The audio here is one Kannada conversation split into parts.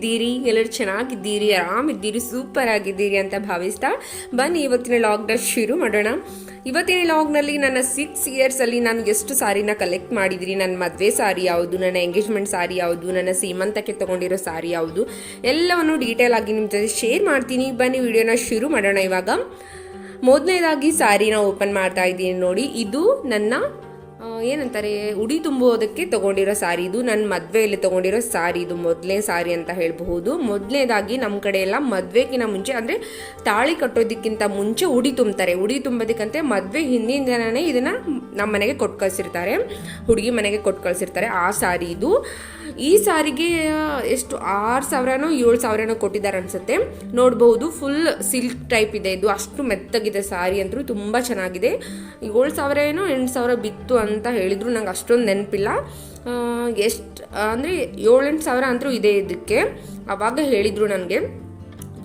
ಹೇಗಿದ್ದೀರಿ? ಎಲ್ಲರೂ ಚೆನ್ನಾಗಿದ್ದೀರಿ, ಆರಾಮಿದ್ದೀರಿ, ಸೂಪರ್ ಆಗಿದ್ದೀರಿ ಅಂತ ಭಾವಿಸ್ತಾ ಬನ್ನಿ ಇವತ್ತಿನ ಲಾಗ್ನ ಶುರು ಮಾಡೋಣ. ಇವತ್ತಿನ ಲಾಗ್ನಲ್ಲಿ ನನ್ನ 6 ಇಯರ್ಸಲ್ಲಿ ನಾನು ಎಷ್ಟು ಸಾರಿನ ಕಲೆಕ್ಟ್ ಮಾಡಿದ್ದೀನಿ, ನನ್ನ ಮದುವೆ ಸಾರಿ ಯಾವುದು, ನನ್ನ ಎಂಗೇಜ್ಮೆಂಟ್ ಸಾರಿ ಯಾವುದು, ನನ್ನ ಸೀಮಂತಕ್ಕೆ ತೊಗೊಂಡಿರೋ ಸಾರಿ ಯಾವುದು, ಎಲ್ಲವನ್ನು ಡೀಟೇಲ್ ಆಗಿ ನಿಮ್ಮ ಜೊತೆ ಶೇರ್ ಮಾಡ್ತೀನಿ. ಬನ್ನಿ ವಿಡಿಯೋನ ಶುರು ಮಾಡೋಣ. ಇವಾಗ ಮೊದಲನೇದಾಗಿ ಸಾರಿನ ಓಪನ್ ಮಾಡ್ತಾ ಇದ್ದೀನಿ ನೋಡಿ. ಇದು ನನ್ನ ಏನಂತಾರೆ ಉಡಿ ತುಂಬುವುದಕ್ಕೆ ತೊಗೊಂಡಿರೋ ಸಾರಿ. ಇದು ನನ್ನ ಮದುವೆಯಲ್ಲಿ ತೊಗೊಂಡಿರೋ ಸಾರಿ. ಇದು ಮೊದಲನೇ ಸಾರಿ ಅಂತ ಹೇಳಬಹುದು. ಮೊದಲನೇದಾಗಿ ನಮ್ಮ ಕಡೆ ಎಲ್ಲ ಮದುವೆಗಿನ ಮುಂಚೆ ಅಂದರೆ ತಾಳಿ ಕಟ್ಟೋದಕ್ಕಿಂತ ಮುಂಚೆ ಉಡಿ ತುಂಬ್ತಾರೆ. ಉಡಿ ತುಂಬೋದಕ್ಕಂತೆ ಮದುವೆ ಹಿಂದಿನ ದಿನನೇ ಇದನ್ನು ನಮ್ಮ ಮನೆಗೆ ಕೊಟ್ಟು ಕಳಿಸಿರ್ತಾರೆ, ಹುಡುಗಿ ಮನೆಗೆ ಕೊಟ್ಟು ಕಳಿಸಿರ್ತಾರೆ. ಆ ಸಾರಿ ಇದು. ಈ ಸಾರಿಗೆ ಎಷ್ಟು 6,000ನೋ 7,000ನೋ ಕೊಟ್ಟಿದ್ದಾರೆ ಅನಿಸುತ್ತೆ. ನೋಡ್ಬೋದು, ಫುಲ್ ಸಿಲ್ಕ್ ಟೈಪ್ ಇದೆ. ಇದು ಅಷ್ಟು ಮೆತ್ತಗಿದೆ ಸಾರಿ ಅಂತೂ ತುಂಬ ಚೆನ್ನಾಗಿದೆ. 7,000 ಏನೋ 8,000 ಬಿತ್ತು ಅಂತ ಹೇಳಿದ್ರು, ನಂಗೆ ಅಷ್ಟೊಂದು ನೆನಪಿಲ್ಲ. ಎಷ್ಟು ಅಂದರೆ 7-8 ಸಾವಿರ ಅಂತೂ ಇದೆ ಇದಕ್ಕೆ, ಆವಾಗ ಹೇಳಿದರು ನನಗೆ.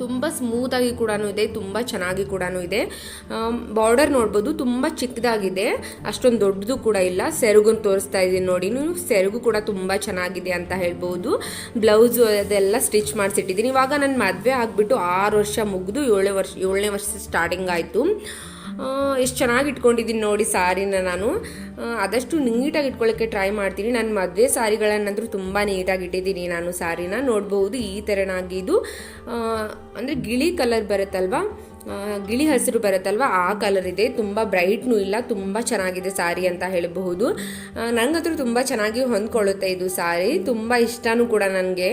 ತುಂಬ ಸ್ಮೂತಾಗಿ ಕೂಡ ಇದೆ, ತುಂಬ ಚೆನ್ನಾಗಿ ಕೂಡ ಇದೆ. ಬಾರ್ಡರ್ ನೋಡ್ಬೋದು, ತುಂಬ ಚಿಕ್ಕದಾಗಿದೆ, ಅಷ್ಟೊಂದು ದೊಡ್ಡದು ಕೂಡ ಇಲ್ಲ. ಸೆರಗನ್ನು ತೋರಿಸ್ತಾ ಇದ್ದೀನಿ ನೋಡಿ, ಸೆರಗು ಕೂಡ ತುಂಬ ಚೆನ್ನಾಗಿದೆ ಅಂತ ಹೇಳ್ಬೋದು. ಬ್ಲೌಸು ಅದೆಲ್ಲ ಸ್ಟಿಚ್ ಮಾಡಿಸಿಟ್ಟಿದ್ದೀನಿ. ಇವಾಗ ನನ್ನ ಮದುವೆ ಆಗಿಬಿಟ್ಟು 6 ವರ್ಷ ಮುಗಿದು 7ನೇ ವರ್ಷ ಸ್ಟಾರ್ಟಿಂಗ್ ಆಯಿತು. ಎಷ್ಟು ಚೆನ್ನಾಗಿ ಇಟ್ಕೊಂಡಿದ್ದೀನಿ ನೋಡಿ ಸಾರಿನ. ನಾನು ಆದಷ್ಟು ನೀಟಾಗಿ ಇಟ್ಕೊಳ್ಳೋಕ್ಕೆ ಟ್ರೈ ಮಾಡ್ತೀನಿ. ನನ್ನ ಮದುವೆ ಸಾರಿಗಳನ್ನಂತೂ ತುಂಬ ನೀಟಾಗಿ ಇಟ್ಟಿದ್ದೀನಿ ನಾನು ಸಾರಿನ. ನೋಡ್ಬೋದು ಈ ಥರನಾಗಿ. ಇದು ಅಂದರೆ ಗಿಳಿ ಕಲರ್ ಬರುತ್ತಲ್ವ, ಗಿಳಿ ಹಸಿರು ಬರುತ್ತಲ್ವ, ಆ ಕಲರ್ ಇದೆ. ತುಂಬ ಬ್ರೈಟ್ನೂ ಇಲ್ಲ, ತುಂಬ ಚೆನ್ನಾಗಿದೆ ಸಾರಿ ಅಂತ ಹೇಳಬಹುದು. ನನಗಂತೂ ತುಂಬ ಚೆನ್ನಾಗಿ ಹೊಂದ್ಕೊಳ್ಳುತ್ತೆ ಇದು ಸಾರಿ, ತುಂಬ ಇಷ್ಟನೂ ಕೂಡ ನನಗೆ.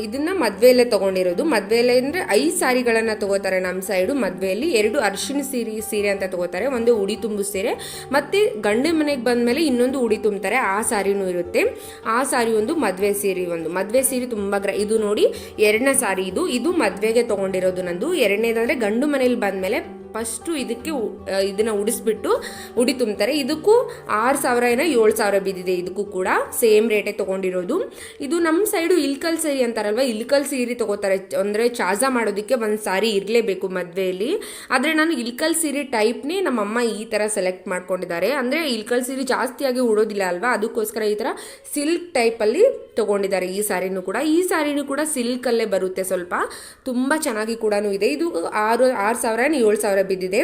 ಇದನ್ನು ಮದುವೆಯಲ್ಲೇ ತೊಗೊಂಡಿರೋದು. ಮದುವೆಯಲ್ಲೇ ಅಂದರೆ 5 ಸಾರಿಗಳನ್ನು ತೊಗೋತಾರೆ ನಮ್ಮ ಸೈಡು. ಮದುವೆಯಲ್ಲಿ 2 ಅರಿಶಿನ ಸೀರೆ ಅಂತ ತೊಗೋತಾರೆ, ಒಂದು ಉಡಿ ತುಂಬು ಸೀರೆ, ಮತ್ತು ಗಂಡು ಮನೆಗೆ ಬಂದಮೇಲೆ ಇನ್ನೊಂದು ಉಡಿ ತುಂಬ್ತಾರೆ, ಆ ಸಾರಿನೂ ಇರುತ್ತೆ. ಆ ಸಾರಿ ಒಂದು ಮದುವೆ ಸೀರೆ, ಒಂದು ಮದುವೆ ಸೀರೆ ತುಂಬ ಇದು ನೋಡಿ 2ನೇ ಸಾರಿ. ಇದು ಮದುವೆಗೆ ತೊಗೊಂಡಿರೋದು ನಂದು. 2ನೇದಂದರೆ ಗಂಡು ಮನೇಲಿ ಬಂದಮೇಲೆ ಫಸ್ಟು ಇದನ್ನು ಉಡಿಸ್ಬಿಟ್ಟು ಉಡಿ ತುಂಬ್ತಾರೆ. ಇದಕ್ಕೂ 6,000 ಏನೋ 7,000 ಬಿದ್ದಿದೆ. ಇದಕ್ಕೂ ಕೂಡ ಸೇಮ್ ರೇಟೇ ತೊಗೊಂಡಿರೋದು. ಇದು ನಮ್ಮ ಸೈಡು ಇಲ್ಕಲ್ ಸೀರೆ ಅಂತಾರಲ್ವ, ಇಲ್ಕಲ್ ಸೀರೆ ತೊಗೋತಾರೆ. ಅಂದರೆ ಚಾಜಾ ಮಾಡೋದಕ್ಕೆ ಒಂದು ಸಾರಿ ಇರಲೇಬೇಕು ಮದುವೆಯಲ್ಲಿ. ಆದರೆ ನಾನು ಇಲ್ಕಲ್ ಸೀರೆ ಟೈಪ್ನೇ ನಮ್ಮಮ್ಮ ಈ ಥರ ಸೆಲೆಕ್ಟ್ ಮಾಡ್ಕೊಂಡಿದ್ದಾರೆ. ಅಂದರೆ ಇಲ್ಕಲ್ ಸೀರೆ ಜಾಸ್ತಿಯಾಗಿ ಉಡೋದಿಲ್ಲ ಅಲ್ವಾ, ಅದಕ್ಕೋಸ್ಕರ ಈ ಥರ ಸಿಲ್ಕ್ ಟೈಪಲ್ಲಿ ತೊಗೊಂಡಿದ್ದಾರೆ ಈ ಸಾರಿನೂ ಕೂಡ. ಈ ಸಾರಿನೂ ಕೂಡ ಸಿಲ್ಕಲ್ಲೇ ಬರುತ್ತೆ, ಸ್ವಲ್ಪ ತುಂಬ ಚೆನ್ನಾಗಿ ಕೂಡ ಇದೆ. ಇದು 6,000 7,000 ಬಿದ್ದಿದೆ.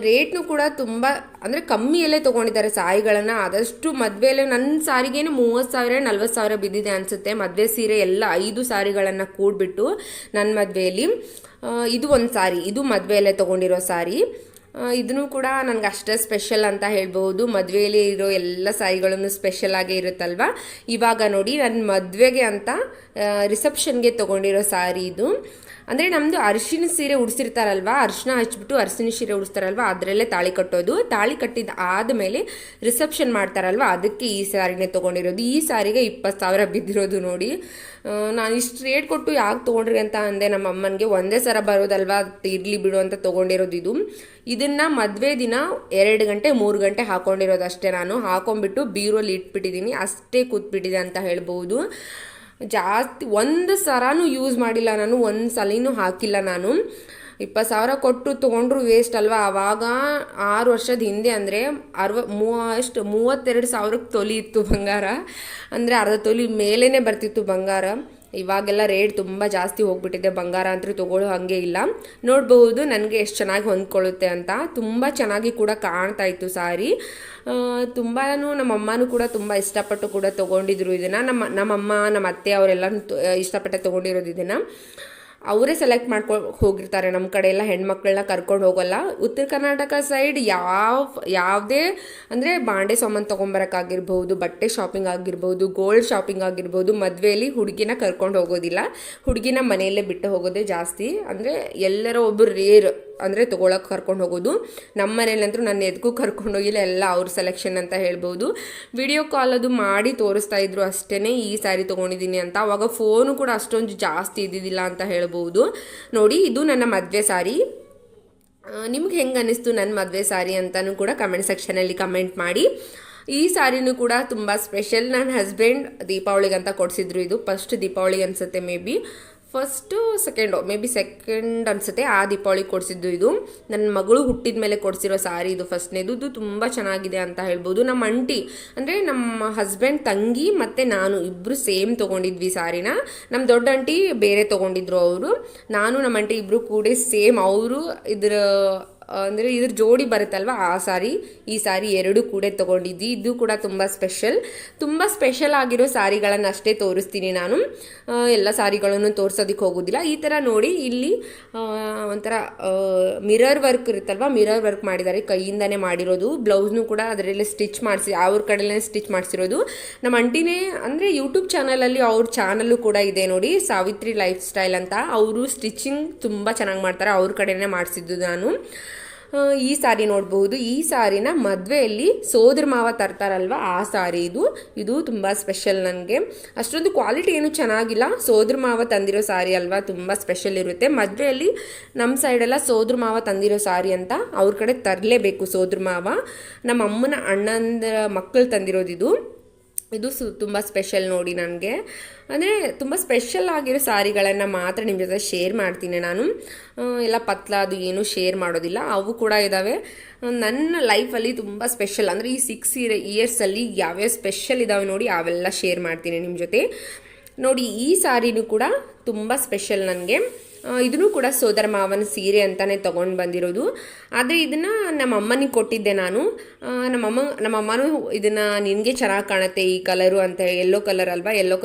ರೇಟ್ನು ಕೂಡ ತುಂಬ ಅಂದರೆ ಕಮ್ಮಿಯಲ್ಲೇ ತೊಗೊಂಡಿದ್ದಾರೆ ಸಾರಿಗಳನ್ನು. ಆದಷ್ಟು ಮದುವೆಯಲ್ಲೇ ನನ್ನ ಸಾರಿಗೇನು 30,000 40,000 ಬಿದ್ದಿದೆ ಅನಿಸುತ್ತೆ. ಮದುವೆ ಸೀರೆ ಎಲ್ಲ 5 ಸಾರಿಗಳನ್ನು ಕೂಡಿಬಿಟ್ಟು ನನ್ನ ಮದುವೆಯಲ್ಲಿ. ಇದು ಒಂದು ಸಾರಿ, ಇದು ಮದುವೆಯಲ್ಲೇ ತೊಗೊಂಡಿರೋ ಸಾರಿ. ಇದನ್ನು ಕೂಡ ನನಗೆ ಅಷ್ಟೇ ಸ್ಪೆಷಲ್ ಅಂತ ಹೇಳ್ಬೋದು. ಮದುವೆಯಲ್ಲಿ ಇರೋ ಎಲ್ಲ ಸಾರಿಗಳನ್ನು ಸ್ಪೆಷಲ್ ಆಗೇ ಇರುತ್ತಲ್ವ. ಇವಾಗ ನೋಡಿ ನನ್ನ ಮದುವೆಗೆ ಅಂತ ರಿಸೆಪ್ಷನ್ಗೆ ತೊಗೊಂಡಿರೋ ಸಾರಿ ಇದು. ಅಂದರೆ ನಮ್ಮದು ಅರಿಶಿನ ಸೀರೆ ಉಡಿಸಿರ್ತಾರಲ್ವ, ಅರಿಶಿನ ಹಚ್ಬಿಟ್ಟು ಅರಿಶಿನ ಸೀರೆ ಉಡಿಸ್ತಾರಲ್ವ, ಅದರಲ್ಲೇ ತಾಳಿ ಕಟ್ಟೋದು. ತಾಳಿ ಕಟ್ಟಿದ ಆದಮೇಲೆ ರಿಸೆಪ್ಷನ್ ಮಾಡ್ತಾರಲ್ವ, ಅದಕ್ಕೆ ಈ ಸಾರಿನೇ ತೊಗೊಂಡಿರೋದು. ಈ ಸಾರಿಗೆ 20,000 ಬಿದ್ದಿರೋದು ನೋಡಿ. ನಾನು ಇಷ್ಟು ರೇಟ್ ಕೊಟ್ಟು ಯಾಕೆ ತೊಗೊಂಡ್ರಿ ಅಂತ ಅಂದೆ ನಮ್ಮ ಅಮ್ಮನಿಗೆ. ಒಂದೇ ಸರ ಬರೋದಲ್ವ, ಇರಲಿ ಬಿಡು ಅಂತ ತೊಗೊಂಡಿರೋದು ಇದು. ಇದನ್ನು ಮದುವೆ ದಿನ 2 ಗಂಟೆ 3 ಗಂಟೆ ಹಾಕೊಂಡಿರೋದು ಅಷ್ಟೇ. ನಾನು ಹಾಕೊಂಡ್ಬಿಟ್ಟು ಬೀರೋಲಿ ಇಟ್ಬಿಟ್ಟಿದ್ದೀನಿ, ಅಷ್ಟೇ ಕೂತ್ಬಿಟ್ಟಿದೆ ಅಂತ ಹೇಳ್ಬೋದು. ಜಾಸ್ತಿ ಒಂದು ಸರನೂ ಯೂಸ್ ಮಾಡಿಲ್ಲ ನಾನು, ಒಂದು ಸಲಿನೂ ಹಾಕಿಲ್ಲ ನಾನು. 20,000 ಕೊಟ್ಟು ತೊಗೊಂಡ್ರು ವೇಸ್ಟ್ ಅಲ್ವಾ. ಆವಾಗ 6 ವರ್ಷದ ಹಿಂದೆ ಅಂದರೆ 32,000 ತೊಲಿ ಇತ್ತು ಬಂಗಾರ. ಅಂದರೆ ಅರ್ಧ ತೊಲಿ ಮೇಲೇ ಬರ್ತಿತ್ತು ಬಂಗಾರ. ಇವಾಗೆಲ್ಲ ರೇಟ್ ತುಂಬ ಜಾಸ್ತಿ ಹೋಗ್ಬಿಟ್ಟಿದೆ, ಬಂಗಾರ ಅಂತೂ ತೊಗೊಳ್ಳೋ ಹಾಗೆ ಇಲ್ಲ. ನೋಡ್ಬಹುದು ನನಗೆ ಎಷ್ಟು ಚೆನ್ನಾಗಿ ಹೊಂದ್ಕೊಳ್ಳುತ್ತೆ ಅಂತ. ತುಂಬ ಚೆನ್ನಾಗಿ ಕೂಡ ಕಾಣ್ತಾ ಇತ್ತು ಸಾರಿ. ತುಂಬಾ ನಮ್ಮಮ್ಮನೂ ಕೂಡ ತುಂಬ ಇಷ್ಟಪಟ್ಟು ಕೂಡ ತೊಗೊಂಡಿದ್ರು ಇದನ್ನು. ನಮ್ಮಮ್ಮ ನಮ್ಮ ಅತ್ತೆ ಅವರೆಲ್ಲ ಇಷ್ಟಪಟ್ಟು ತೊಗೊಂಡಿರೋದು ಇದನ್ನು. ಅವರೇ ಸೆಲೆಕ್ಟ್ ಹೋಗಿರ್ತಾರೆ. ನಮ್ಮ ಕಡೆ ಎಲ್ಲ ಹೆಣ್ಮಕ್ಳನ್ನ ಕರ್ಕೊಂಡು ಹೋಗೋಲ್ಲ. ಉತ್ತರ ಕರ್ನಾಟಕ ಸೈಡ್ ಯಾವುದೇ ಅಂದರೆ ಬಾಂಡೆ ಸಾಮಾನು ತೊಗೊಂಬರೋಕ್ಕಾಗಿರ್ಬೋದು, ಬಟ್ಟೆ ಶಾಪಿಂಗ್ ಆಗಿರ್ಬೋದು, ಗೋಲ್ಡ್ ಶಾಪಿಂಗ್ ಆಗಿರ್ಬೋದು, ಮದುವೆಯಲ್ಲಿ ಹುಡುಗಿನ ಕರ್ಕೊಂಡು ಹೋಗೋದಿಲ್ಲ, ಹುಡುಗಿನ ಮನೆಯಲ್ಲೇ ಬಿಟ್ಟು ಹೋಗೋದೇ ಜಾಸ್ತಿ. ಅಂದರೆ ಎಲ್ಲರ ಒಬ್ಬರು ರೇರ್ ಅಂದರೆ ತೊಗೊಳಕ್ಕೆ ಕರ್ಕೊಂಡು ಹೋಗೋದು. ನಮ್ಮ ಮನೇಲಂತೂ ನನ್ನ ಎದಕ್ಕೂ ಕರ್ಕೊಂಡು ಹೋಗಿಲ್ಲ, ಎಲ್ಲ ಅವ್ರ ಸೆಲೆಕ್ಷನ್ ಅಂತ ಹೇಳ್ಬೋದು. ವಿಡಿಯೋ ಕಾಲ್ ಅದು ಮಾಡಿ ತೋರಿಸ್ತಾ ಇದ್ರು ಅಷ್ಟೇ ಈ ಸ್ಯಾರಿ ತೊಗೊಂಡಿದ್ದೀನಿ ಅಂತ. ಅವಾಗ ಫೋನು ಕೂಡ ಅಷ್ಟೊಂದು ಜಾಸ್ತಿ ಇದ್ದಿದ್ದಿಲ್ಲ ಅಂತ ಹೇಳ್ಬೋದು. ನೋಡಿ, ಇದು ನನ್ನ ಮದುವೆ ಸಾರಿ. ನಿಮ್ಗೆ ಹೆಂಗೆ ಅನ್ನಿಸ್ತು ನನ್ನ ಮದುವೆ ಸಾರಿ ಅಂತಲೂ ಕೂಡ ಕಮೆಂಟ್ ಸೆಕ್ಷನಲ್ಲಿ ಕಮೆಂಟ್ ಮಾಡಿ. ಈ ಸಾರಿನೂ ಕೂಡ ತುಂಬ ಸ್ಪೆಷಲ್. ನನ್ನ ಹಸ್ಬೆಂಡ್ ದೀಪಾವಳಿಗಂತ ಕೊಡಿಸಿದ್ರು. ಇದು ಫಸ್ಟ್ ದೀಪಾವಳಿಗೆ ಅನಿಸುತ್ತೆ may be. First second may be second ಅನಿಸುತ್ತೆ, ಆ ದೀಪಾವಳಿ ಕೊಡಿಸಿದ್ದು ಇದು. ನನ್ನ ಮಗಳು ಹುಟ್ಟಿದ ಮೇಲೆ ಕೊಡಿಸಿರೋ ಸಾರಿ ಇದು ಫಸ್ಟ್ನೇದು. ಇದು ತುಂಬ ಚೆನ್ನಾಗಿದೆ ಅಂತ ಹೇಳ್ಬೋದು. ನಮ್ಮ ಅಂಟಿ ಅಂದರೆ ನಮ್ಮ ಹಸ್ಬೆಂಡ್ ತಂಗಿ ಮತ್ತು ನಾನು ಇಬ್ಬರು ಸೇಮ್ ತೊಗೊಂಡಿದ್ವಿ ಸಾರಿನ. ನಮ್ಮ ದೊಡ್ಡ ಅಂಟಿ ಬೇರೆ ತೊಗೊಂಡಿದ್ರು ಅವರು, ನಾನು ನಮ್ಮ ಅಂಟಿ ಇಬ್ಬರು ಕೂಡ ಸೇಮ್. ಅವರು ಅಂದರೆ ಇದ್ರ ಜೋಡಿ ಬರುತ್ತಲ್ವ ಆ ಸಾರಿ, ಈ ಸಾರಿ ಎರಡು ಕೂಡ ತೊಗೊಂಡಿದ್ವಿ. ಇದು ಕೂಡ ತುಂಬ ಸ್ಪೆಷಲ್ ಆಗಿರೋ ಸಾರಿಗಳನ್ನು ಅಷ್ಟೇ ತೋರಿಸ್ತೀನಿ ನಾನು. ಎಲ್ಲ ಸಾರಿಗಳನ್ನು ತೋರಿಸೋದಕ್ಕೆ ಹೋಗೋದಿಲ್ಲ. ಈ ಥರ ನೋಡಿ, ಇಲ್ಲಿ ಒಂಥರ ಮಿರರ್ ವರ್ಕ್ ಇರುತ್ತಲ್ವ, ಮಿರರ್ ವರ್ಕ್ ಮಾಡಿದ್ದಾರೆ, ಕೈಯಿಂದನೇ ಮಾಡಿರೋದು. ಬ್ಲೌಸ್ನು ಕೂಡ ಅದರಲ್ಲೇ ಸ್ಟಿಚ್ ಮಾಡಿಸಿ, ಅವ್ರ ಕಡೆಯಲ್ಲೇ ಸ್ಟಿಚ್ ಮಾಡಿಸಿರೋದು. ನಮ್ಮ ಅಂಟಿನೇ ಅಂದರೆ ಯೂಟ್ಯೂಬ್ ಚಾನಲಲ್ಲಿ ಅವ್ರ ಚಾನಲ್ಲು ಕೂಡ ಇದೆ ನೋಡಿ, ಸಾವಿತ್ರಿ ಲೈಫ್ ಸ್ಟೈಲ್ ಅಂತ. ಅವರು ಸ್ಟಿಚಿಂಗ್ ತುಂಬ ಚೆನ್ನಾಗಿ ಮಾಡ್ತಾರೆ, ಅವ್ರ ಕಡೆಯೇ ಮಾಡಿಸಿದ್ದು ನಾನು. ಈ ಸಾರಿ ನೋಡಬಹುದು. ಈ ಸಾರಿನ ಮದುವೆಯಲ್ಲಿ ಸೋದರ ಮಾವ ತರ್ತಾರಲ್ವ, ಆ ಸಾರಿ ಇದು ತುಂಬ ಸ್ಪೆಷಲ್. ನನಗೆ ಅಷ್ಟೊಂದು ಕ್ವಾಲಿಟಿ ಏನು ಚೆನ್ನಾಗಿಲ್ಲ, ಸೋದರ ಮಾವ ತಂದಿರೋ ಸಾರಿ ಅಲ್ವಾ, ತುಂಬ ಸ್ಪೆಷಲ್ ಇರುತ್ತೆ. ಮದುವೆಯಲ್ಲಿ ನಮ್ಮ ಸೈಡೆಲ್ಲ ಸೋದರ ಮಾವ ತಂದಿರೋ ಸಾರಿ ಅಂತ ಅವ್ರ ಕಡೆ ತರಲೇಬೇಕು ಸೋದರ ಮಾವ. ನಮ್ಮ ಅಮ್ಮನ ಅಣ್ಣಂದ ಮಕ್ಕಳು ತಂದಿರೋದು ಇದು ತುಂಬ ಸ್ಪೆಷಲ್ ನೋಡಿ. ನನಗೆ ಅಂದರೆ ತುಂಬ ಸ್ಪೆಷಲ್ ಆಗಿರೋ ಸಾರಿಗಳನ್ನು ಮಾತ್ರ ನಿಮ್ಮ ಜೊತೆ ಶೇರ್ ಮಾಡ್ತೀನಿ ನಾನು. ಎಲ್ಲ ಪತ್ಲ ಅದು ಏನೂ ಶೇರ್ ಮಾಡೋದಿಲ್ಲ. ಅವು ಕೂಡ ಇದ್ದಾವೆ ನನ್ನ ಲೈಫಲ್ಲಿ ತುಂಬ ಸ್ಪೆಷಲ್. ಅಂದರೆ ಈ 6 ಇಯರ್ಸಲ್ಲಿ ಯಾವ್ಯಾವ ಸ್ಪೆಷಲ್ ಇದ್ದಾವೆ ನೋಡಿ, ಅವೆಲ್ಲ ಶೇರ್ ಮಾಡ್ತೀನಿ ನಿಮ್ಮ ಜೊತೆ. ನೋಡಿ, ಈ ಸಾರಿನೂ ಕೂಡ ತುಂಬ ಸ್ಪೆಷಲ್ ನನಗೆ. ಇದನ್ನು ಕೂಡ ಸೋದರ ಮಾವನ ಸೀರೆ ಅಂತಲೇ ತೊಗೊಂಡು ಬಂದಿರೋದು. ಆದರೆ ಇದನ್ನು ನಮ್ಮ ಅಮ್ಮನಿಗೆ ಕೊಟ್ಟಿದ್ದೆ ನಾನು. ನಮ್ಮಮ್ಮನೂ ಇದನ್ನು ನಿನಗೆ ಚೆನ್ನಾಗಿ ಕಾಣುತ್ತೆ ಈ ಕಲರು ಅಂತ, ಯೆಲ್ಲೋ ಕಲರ್ ಅಲ್ವಾ, ಯೆಲ್ಲೋ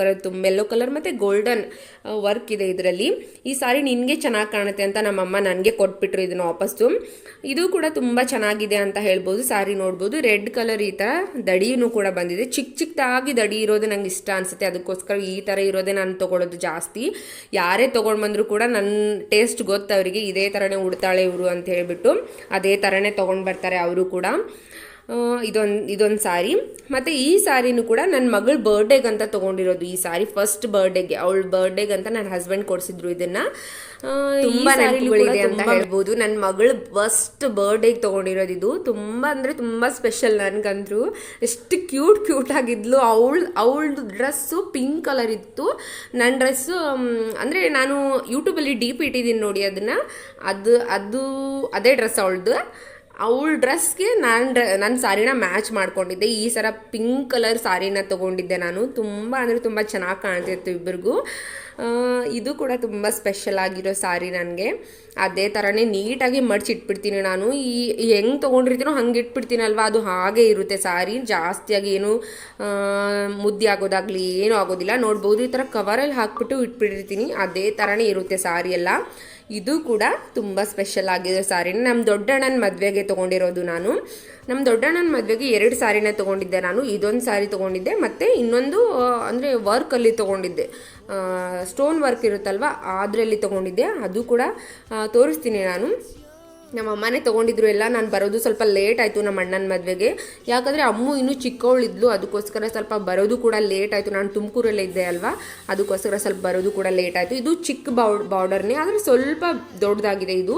ಕಲರ್ ಮತ್ತು ಗೋಲ್ಡನ್ ವರ್ಕ್ ಇದೆ ಇದರಲ್ಲಿ, ಈ ಸಾರಿ ನಿನಗೆ ಚೆನ್ನಾಗಿ ಕಾಣುತ್ತೆ ಅಂತ ನಮ್ಮಮ್ಮ ನನಗೆ ಕೊಟ್ಬಿಟ್ರು ಇದನ್ನು ವಾಪಸ್ಸು. ಇದು ಕೂಡ ತುಂಬ ಚೆನ್ನಾಗಿದೆ ಅಂತ ಹೇಳ್ಬೋದು. ಸಾರಿ ನೋಡ್ಬೋದು, ರೆಡ್ ಕಲರ್ ಈ ಥರ ದಡಿಯೂ ಕೂಡ ಬಂದಿದೆ. ಚಿಕ್ಕದಾಗಿ ದಡಿ ಇರೋದು ನಂಗೆ ಇಷ್ಟ ಅನಿಸುತ್ತೆ, ಅದಕ್ಕೋಸ್ಕರ ಈ ಥರ ಇರೋದೇ ನಾನು ತೊಗೊಳೋದು ಜಾಸ್ತಿ. ಯಾರೇ ತೊಗೊಂಡು ಬಂದರೂ ಕೂಡ ನನ್ನ ಟೇಸ್ಟ್ ಗೊತ್ತು ಅವರಿಗೆ, ಇದೇ ಥರನೇ ಉಡ್ತಾಳೆ ಇವರು ಅಂತ ಹೇಳಿಬಿಟ್ಟು ಅದೇ ಥರನೇ ತೊಗೊಂಡು ಬರ್ತಾರೆ ಅವರು ಕೂಡ. ಇದೊಂದು ಸಾರಿ. ಮತ್ತು ಈ ಸಾರಿನೂ ಕೂಡ ನನ್ನ ಮಗಳ ಬರ್ಡೇಗೆ ಅಂತ ತೊಗೊಂಡಿರೋದು. ಈ ಸಾರಿ ಫಸ್ಟ್ ಬರ್ಡೇಗೆ, ಅವಳ ಬರ್ಡೇಗೆ ಅಂತ ನನ್ನ ಹಸ್ಬೆಂಡ್ ಕೊಡಿಸಿದ್ರು ಇದನ್ನು. ತುಂಬ ನೆನಪುಗಳಿದೆ ಅಂತ ಹೇಳ್ಬೋದು. ನನ್ನ ಮಗಳು ಫಸ್ಟ್ ಬರ್ಡೇಗೆ ತೊಗೊಂಡಿರೋದು ಇದು. ತುಂಬ ಅಂದರೆ ತುಂಬ ಸ್ಪೆಷಲ್ ನನಗಂತೂ. ಎಷ್ಟು ಕ್ಯೂಟ್ ಆಗಿದ್ಲು. ಅವಳದು ಡ್ರೆಸ್ಸು ಪಿಂಕ್ ಕಲರ್ ಇತ್ತು, ನನ್ನ ಡ್ರೆಸ್ಸು ಅಂದರೆ ನಾನು ಯೂಟ್ಯೂಬಲ್ಲಿ DP ಇಟ್ಟಿದ್ದೀನಿ ನೋಡಿ, ಅದನ್ನು ಅದೇ ಡ್ರೆಸ್ ಅವಳದು. ಅವಳ ಡ್ರೆಸ್ಗೆ ನನ್ನ ಸಾರಿನ ಮ್ಯಾಚ್ ಮಾಡ್ಕೊಂಡಿದ್ದೆ. ಈ ಸರ ಪಿಂಕ್ ಕಲರ್ ಸಾರಿನ ತೊಗೊಂಡಿದ್ದೆ ನಾನು. ತುಂಬ ಅಂದರೆ ತುಂಬ ಚೆನ್ನಾಗಿ ಕಾಣ್ತಿತ್ತು ಇಬ್ಬರಿಗೂ. ಇದು ಕೂಡ ತುಂಬ ಸ್ಪೆಷಲ್ ಆಗಿರೋ ಸಾರಿ ನನಗೆ. ಅದೇ ಥರನೇ ನೀಟಾಗಿ ಮಡ್ಚಿಟ್ಬಿಡ್ತೀನಿ ನಾನು. ಹೆಂಗೆ ತೊಗೊಂಡಿರ್ತೀನೋ ಹಂಗೆ ಇಟ್ಬಿಡ್ತೀನಲ್ವ, ಅದು ಹಾಗೆ ಇರುತ್ತೆ ಸಾರಿ. ಜಾಸ್ತಿಯಾಗಿ ಏನು ಮುದ್ದೆ ಆಗೋದಾಗಲಿ ಏನೂ ಆಗೋದಿಲ್ಲ. ನೋಡ್ಬೋದು, ಈ ಥರ ಕವರಲ್ಲಿ ಹಾಕ್ಬಿಟ್ಟು ಇಟ್ಬಿಟ್ಟಿರ್ತೀನಿ, ಅದೇ ಥರನೇ ಇರುತ್ತೆ ಸಾರಿ ಎಲ್ಲ. ಇದು ಕೂಡ ತುಂಬ ಸ್ಪೆಷಲ್ ಆಗಿರೋ ಸಾರಿನ ನಮ್ಮ ದೊಡ್ಡಣ್ಣನ ಮದುವೆಗೆ ತೊಗೊಂಡಿರೋದು ನಾನು. ನಮ್ಮ ದೊಡ್ಡಣ್ಣನ ಮದುವೆಗೆ 2 ಸಾರಿನ ತೊಗೊಂಡಿದ್ದೆ ನಾನು. ಇದೊಂದು ಸಾರಿ ತೊಗೊಂಡಿದ್ದೆ, ಮತ್ತು ಇನ್ನೊಂದು ಅಂದರೆ ವರ್ಕಲ್ಲಿ ತೊಗೊಂಡಿದ್ದೆ, ಸ್ಟೋನ್ ವರ್ಕ್ ಇರುತ್ತಲ್ವ ಅದರಲ್ಲಿ ತೊಗೊಂಡಿದ್ದೆ. ಅದು ಕೂಡ ತೋರಿಸ್ತೀನಿ ನಾನು. ನಮ್ಮ ಅಮ್ಮನೇ ತೊಗೊಂಡಿದ್ರು ಎಲ್ಲ. ನಾನು ಬರೋದು ಸ್ವಲ್ಪ ಲೇಟ್ ಆಯಿತು ನಮ್ಮ ಅಣ್ಣನ ಮದುವೆಗೆ, ಯಾಕಂದರೆ ಅಮ್ಮು ಇನ್ನೂ ಚಿಕ್ಕವಳಿದ್ಲು, ಅದಕ್ಕೋಸ್ಕರ ಸ್ವಲ್ಪ ಬರೋದು ಕೂಡ ಲೇಟ್ ಆಯಿತು. ನಾನು ತುಮಕೂರಲ್ಲೇ ಇದ್ದೆ ಅಲ್ವಾ, ಅದಕ್ಕೋಸ್ಕರ ಸ್ವಲ್ಪ ಬರೋದು ಕೂಡ ಲೇಟ್ ಆಯಿತು. ಇದು ಚಿಕ್ಕ ಬಾರ್ಡರ್ನೇ, ಆದರೆ ಸ್ವಲ್ಪ ದೊಡ್ಡದಾಗಿದೆ. ಇದು